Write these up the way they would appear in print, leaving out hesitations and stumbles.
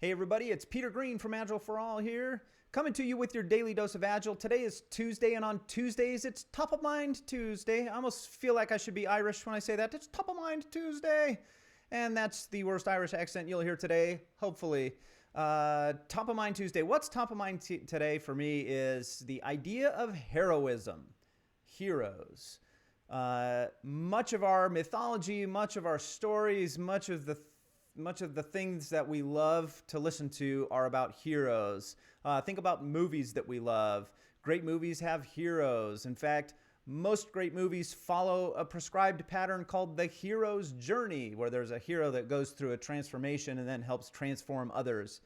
Hey everybody, it's Peter Green from Agile for All here, coming to you with your daily dose of Agile. Today is Tuesday, and on Tuesdays, it's Top of Mind Tuesday. I almost feel like I should be Irish when I say that. It's Top of Mind Tuesday. And that's the worst Irish accent you'll hear today, hopefully. Top of Mind Tuesday. What's top of mind today for me is the idea of heroism, heroes. Much of our mythology, much of our stories, much of the things that we love to listen to are about heroes. Think about movies that we love. Great movies have heroes. In fact, most great movies follow a prescribed pattern called the hero's journey, where there's a hero that goes through a transformation and then helps transform others.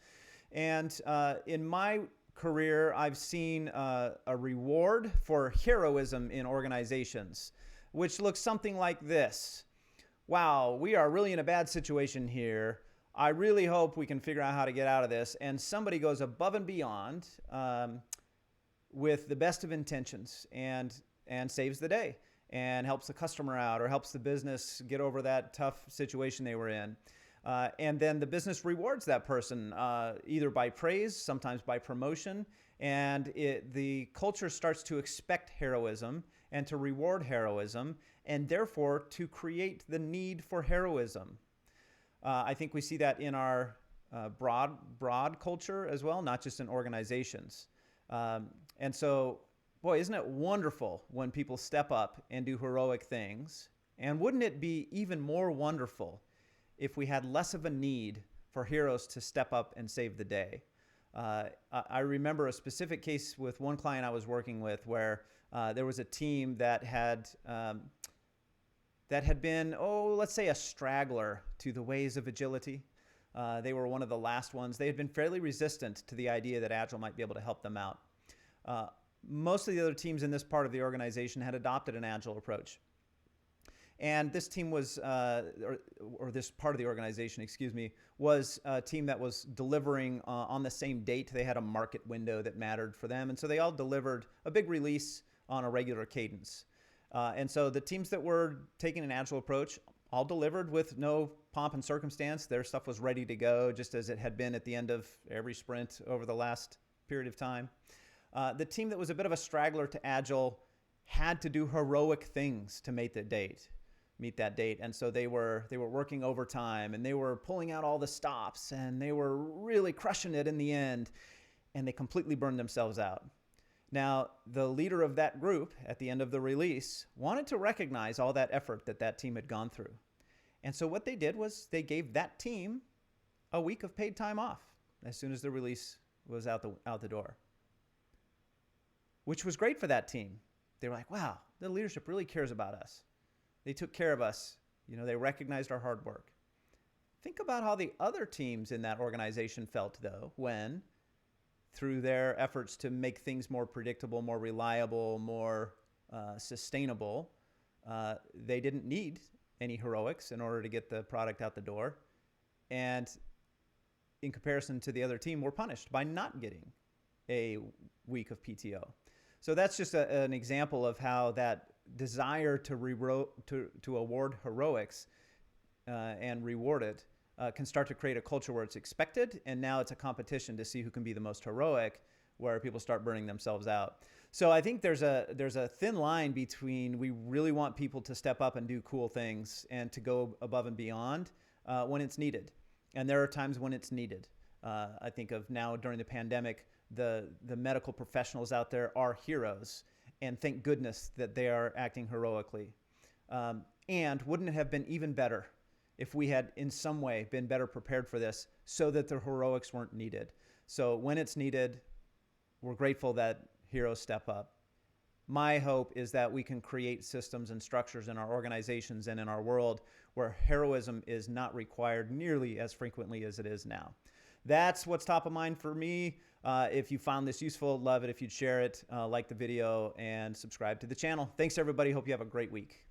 And in my career, I've seen a reward for heroism in organizations, which looks something like this. Wow, we are really in a bad situation here. I really hope we can figure out how to get out of this. And somebody goes above and beyond with the best of intentions and saves the day and helps the customer out or helps the business get over that tough situation they were in. And then the business rewards that person either by praise, sometimes by promotion, and the culture starts to expect heroism and to reward heroism, and therefore to create the need for heroism. I think we see that in our broad culture as well, not just in organizations. And so, boy, isn't it wonderful when people step up and do heroic things? And wouldn't it be even more wonderful if we had less of a need for heroes to step up and save the day? I remember a specific case with one client I was working with where there was a team that had been, let's say a straggler to the ways of agility. They were one of the last ones. They had been fairly resistant to the idea that Agile might be able to help them out. Most of the other teams in this part of the organization had adopted an Agile approach. And this team was, or this part of the organization, excuse me, was a team that was delivering on the same date. They had a market window that mattered for them. And so they all delivered a big release on a regular cadence. And so the teams that were taking an Agile approach all delivered with no pomp and circumstance. Their stuff was ready to go, just as it had been at the end of every sprint over the last period of time. The team that was a bit of a straggler to Agile had to do heroic things to meet that date. And so they were working overtime, and they were pulling out all the stops, and they were really crushing it in the end, and they completely burned themselves out. Now, the leader of that group at the end of the release wanted to recognize all that effort that team had gone through. And so what they did was they gave that team a week of paid time off as soon as the release was out the door, which was great for that team. They were like, wow, the leadership really cares about us. They took care of us. They recognized our hard work. Think about how the other teams in that organization felt, though, when, through their efforts to make things more predictable, more reliable, more sustainable, they didn't need any heroics in order to get the product out the door. And in comparison to the other team, were punished by not getting a week of PTO. So that's just an example of how that desire to award heroics and reward it can start to create a culture where it's expected, and now it's a competition to see who can be the most heroic, where people start burning themselves out. So I think there's a thin line between we really want people to step up and do cool things and to go above and beyond when it's needed, and there are times when it's needed. I think of now during the pandemic, the medical professionals out there are heroes, and thank goodness that they are acting heroically. And wouldn't it have been even better if we had in some way been better prepared for this so that the heroics weren't needed? So when it's needed, we're grateful that heroes step up. My hope is that we can create systems and structures in our organizations and in our world where heroism is not required nearly as frequently as it is now. That's what's top of mind for me. If you found this useful, love it if you'd share it, like the video, and subscribe to the channel. Thanks, everybody. Hope you have a great week.